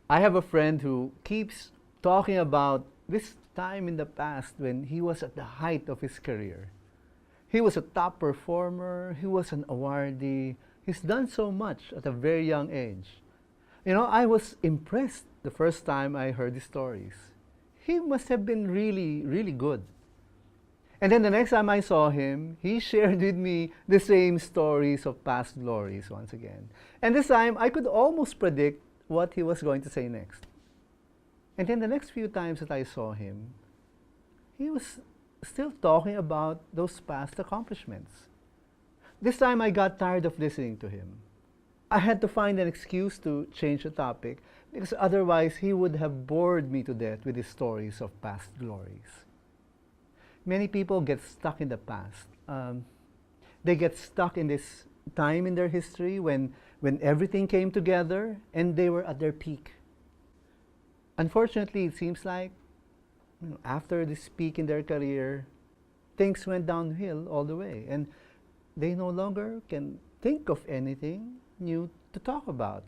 I have a friend who keeps talking about this time in the past when he was at the height of his career. He was a top performer, he was an awardee, he's done so much at a very young age. I was impressed the first time I heard his stories. He must have been really, really good. And then the next time I saw him, he shared with me the same stories of past glories once again. And this time, I could almost predict what he was going to say next. And then the next few times that I saw him, he was still talking about those past accomplishments. This time, I got tired of listening to him. I had to find an excuse to change the topic because otherwise he would have bored me to death with his stories of past glories. Many people get stuck in the past. They get stuck in this time in their history when everything came together and they were at their peak. Unfortunately, it seems like after this peak in their career, things went downhill all the way and they no longer can think of anything new to talk about.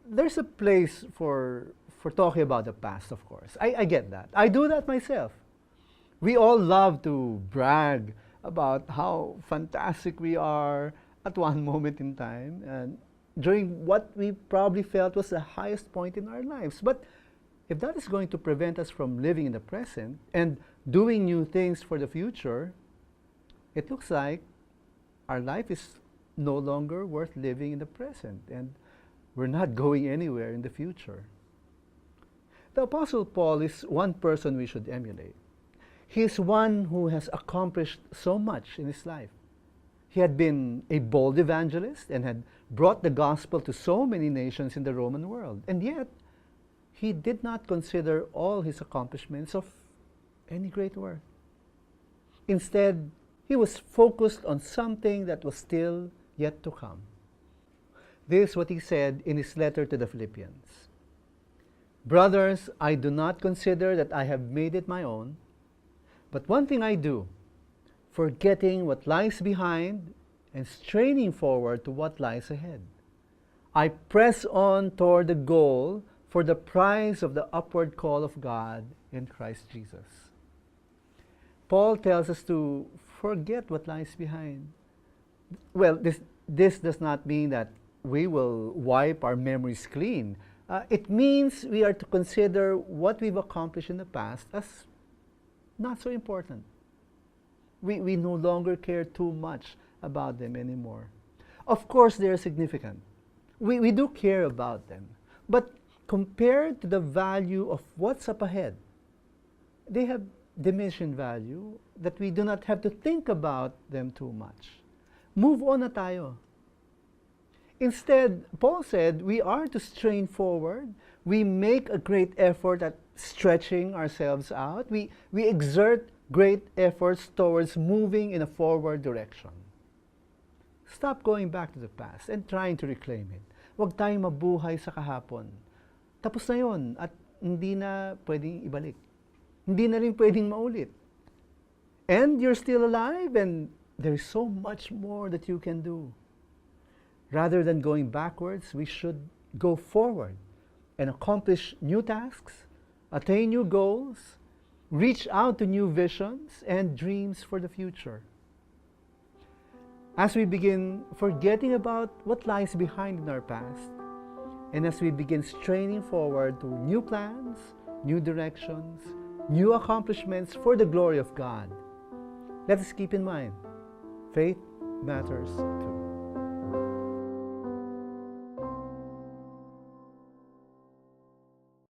There's a place for talking about the past, of course. I get that. I do that myself. We all love to brag about how fantastic we are at one moment in time and during what we probably felt was the highest point in our lives. But if that is going to prevent us from living in the present and doing new things for the future, it looks like our life is no longer worth living in the present and we're not going anywhere in the future. The Apostle Paul is one person we should emulate. He is one who has accomplished so much in his life. He had been a bold evangelist and had brought the gospel to so many nations in the Roman world. And yet, he did not consider all his accomplishments of any great worth. Instead, he was focused on something that was still yet to come. This is what he said in his letter to the Philippians. "Brothers, I do not consider that I have made it my own, but one thing I do, forgetting what lies behind and straining forward to what lies ahead. I press on toward the goal for the prize of the upward call of God in Christ Jesus." Paul tells us to forget what lies behind. Well, this does not mean that we will wipe our memories clean. It means we are to consider what we've accomplished in the past as not so important. We no longer care too much about them anymore. Of course, they are significant. We do care about them. But compared to the value of what's up ahead, they have diminishing value that we do not have to think about them too much. Move on na tayo. Instead, Paul said, we are to strain forward. We make a great effort at stretching ourselves out. We exert great efforts towards moving in a forward direction. Stop going back to the past and trying to reclaim it. Huwag tayong mabuhay sa kahapon. Tapos na yun at hindi na pwedeng ibalik. Hindi na rin pwedeng maulit. And you're still alive and there's so much more that you can do. Rather than going backwards, we should go forward and accomplish new tasks, attain new goals, reach out to new visions and dreams for the future. As we begin forgetting about what lies behind in our past, and as we begin straining forward to new plans, new directions, new accomplishments for the glory of God, let us keep in mind, faith matters too.